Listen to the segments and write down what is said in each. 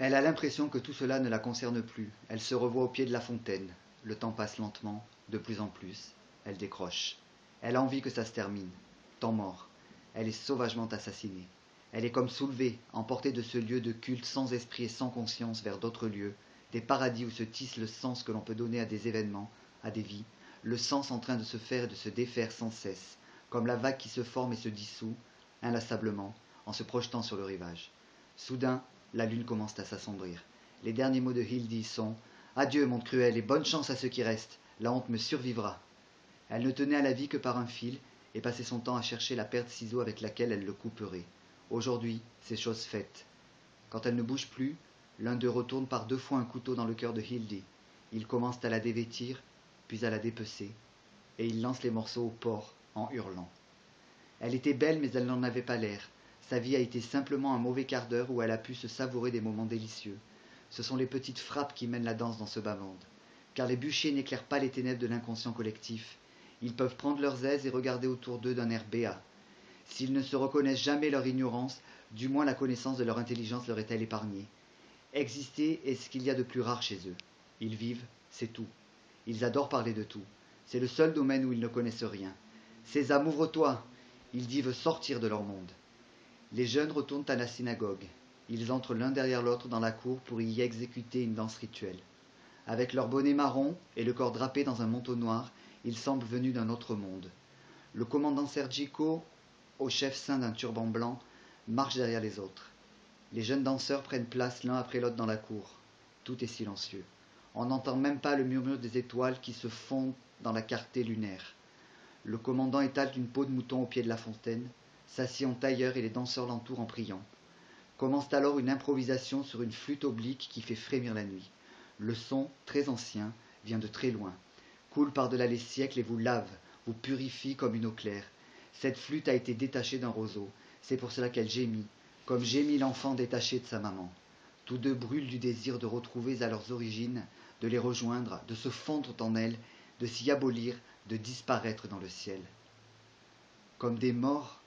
Elle a l'impression que tout cela ne la concerne plus. Elle se revoit au pied de la fontaine. Le temps passe lentement, de plus en plus. Elle décroche. Elle a envie que ça se termine. Temps mort. Elle est sauvagement assassinée. Elle est comme soulevée, emportée de ce lieu de culte sans esprit et sans conscience vers d'autres lieux, des paradis où se tisse le sens que l'on peut donner à des événements, à des vies, le sens en train de se faire et de se défaire sans cesse, comme la vague qui se forme et se dissout, inlassablement, en se projetant sur le rivage. Soudain, la lune commence à s'assombrir. Les derniers mots de Hildy sont « Adieu, monde cruel, et bonne chance à ceux qui restent. La honte me survivra. » Elle ne tenait à la vie que par un fil, et passait son temps à chercher la paire de ciseaux avec laquelle elle le couperait. Aujourd'hui, c'est chose faite. Quand elle ne bouge plus, l'un d'eux retourne par 2 fois un couteau dans le cœur de Hildy. Ils commencent à la dévêtir, puis à la dépecer, et ils lancent les morceaux au porc en hurlant. Elle était belle, mais elle n'en avait pas l'air. Sa vie a été simplement un mauvais quart d'heure où elle a pu se savourer des moments délicieux. Ce sont les petites frappes qui mènent la danse dans ce bas-monde. Car les bûchers n'éclairent pas les ténèbres de l'inconscient collectif. Ils peuvent prendre leurs aises et regarder autour d'eux d'un air béat. S'ils ne se reconnaissent jamais leur ignorance, du moins la connaissance de leur intelligence leur est-elle épargnée. Exister est ce qu'il y a de plus rare chez eux. Ils vivent, c'est tout. Ils adorent parler de tout. C'est le seul domaine où ils ne connaissent rien. Sésame, ouvre-toi. Hildy veut sortir de leur monde. Les jeunes retournent à la synagogue. Ils entrent l'un derrière l'autre dans la cour pour y exécuter une danse rituelle. Avec leur bonnet marron et le corps drapé dans un manteau noir, ils semblent venus d'un autre monde. Le commandant Sergico, au chef ceint d'un turban blanc, marche derrière les autres. Les jeunes danseurs prennent place l'un après l'autre dans la cour. Tout est silencieux. On n'entend même pas le murmure des étoiles qui se fondent dans la clarté lunaire. Le commandant étale une peau de mouton au pied de la fontaine, s'assied en tailleur et les danseurs l'entourent en priant. Commence alors une improvisation sur une flûte oblique qui fait frémir la nuit. Le son, très ancien, vient de très loin, coule par-delà les siècles et vous lave, vous purifie comme une eau claire. Cette flûte a été détachée d'un roseau, c'est pour cela qu'elle gémit, comme gémit l'enfant détaché de sa maman. Tous deux brûlent du désir de retrouver à leurs origines, de les rejoindre, de se fondre en elles, de s'y abolir, de disparaître dans le ciel. Comme des morts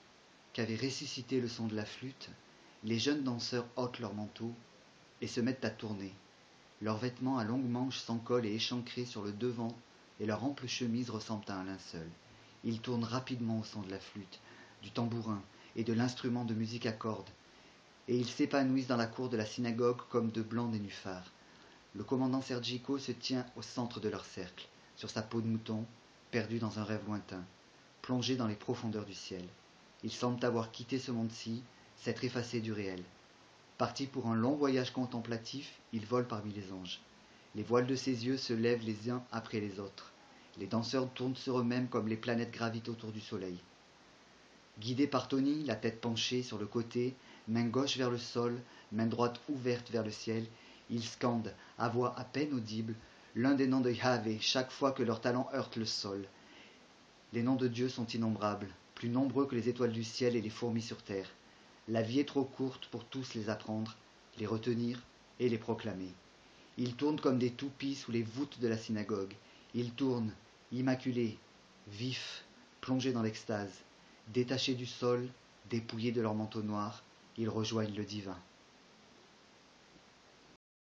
qu'avait ressuscité le son de la flûte, les jeunes danseurs ôtent leurs manteaux et se mettent à tourner. Leurs vêtements à longues manches s'encollent et échancrés sur le devant et leurs amples chemises ressemblent à un linceul. Ils tournent rapidement au son de la flûte, du tambourin et de l'instrument de musique à cordes, et ils s'épanouissent dans la cour de la synagogue comme de blancs nénuphars. Le commandant Sergico se tient au centre de leur cercle, sur sa peau de mouton, perdu dans un rêve lointain, plongé dans les profondeurs du ciel. Il semble avoir quitté ce monde-ci, s'être effacé du réel. Parti pour un long voyage contemplatif, il vole parmi les anges. Les voiles de ses yeux se lèvent les uns après les autres. Les danseurs tournent sur eux-mêmes comme les planètes gravitent autour du soleil. Guidé par Tony, la tête penchée sur le côté, main gauche vers le sol, main droite ouverte vers le ciel, ils scandent, à voix à peine audible, l'un des noms de Yahvé chaque fois que leur talon heurte le sol. Les noms de Dieu sont innombrables, plus nombreux que les étoiles du ciel et les fourmis sur terre. La vie est trop courte pour tous les apprendre, les retenir et les proclamer. Ils tournent comme des toupies sous les voûtes de la synagogue. Ils tournent, immaculés, vifs, plongés dans l'extase. Détachés du sol, dépouillés de leur manteau noir, ils rejoignent le divin.